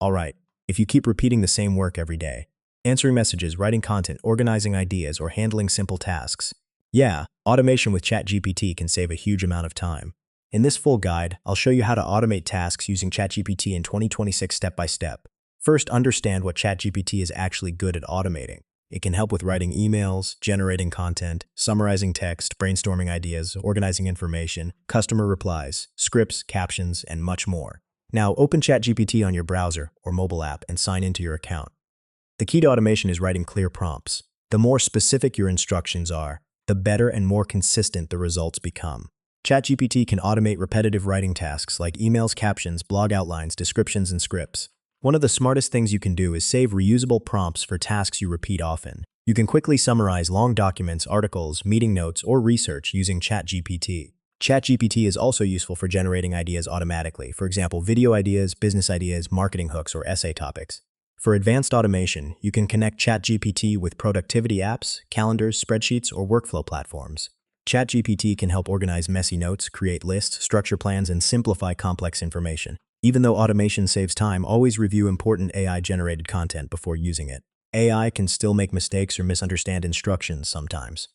Alright, if you keep repeating the same work every day, answering messages, writing content, organizing ideas, or handling simple tasks, yeah, automation with ChatGPT can save a huge amount of time. In this full guide, I'll show you how to automate tasks using ChatGPT in 2026 step by step. First, understand what ChatGPT is actually good at automating. It can help with writing emails, generating content, summarizing text, brainstorming ideas, organizing information, customer replies, scripts, captions, and much more. Now, open ChatGPT on your browser or mobile app and sign into your account. The key to automation is writing clear prompts. The more specific your instructions are, the better and more consistent the results become. ChatGPT can automate repetitive writing tasks like emails, captions, blog outlines, descriptions, and scripts. One of the smartest things you can do is save reusable prompts for tasks you repeat often. You can quickly summarize long documents, articles, meeting notes, or research using ChatGPT. ChatGPT is also useful for generating ideas automatically, for example, video ideas, business ideas, marketing hooks, or essay topics. For advanced automation, you can connect ChatGPT with productivity apps, calendars, spreadsheets, or workflow platforms. ChatGPT can help organize messy notes, create lists, structure plans, and simplify complex information. Even though automation saves time, always review important AI-generated content before using it. AI can still make mistakes or misunderstand instructions sometimes.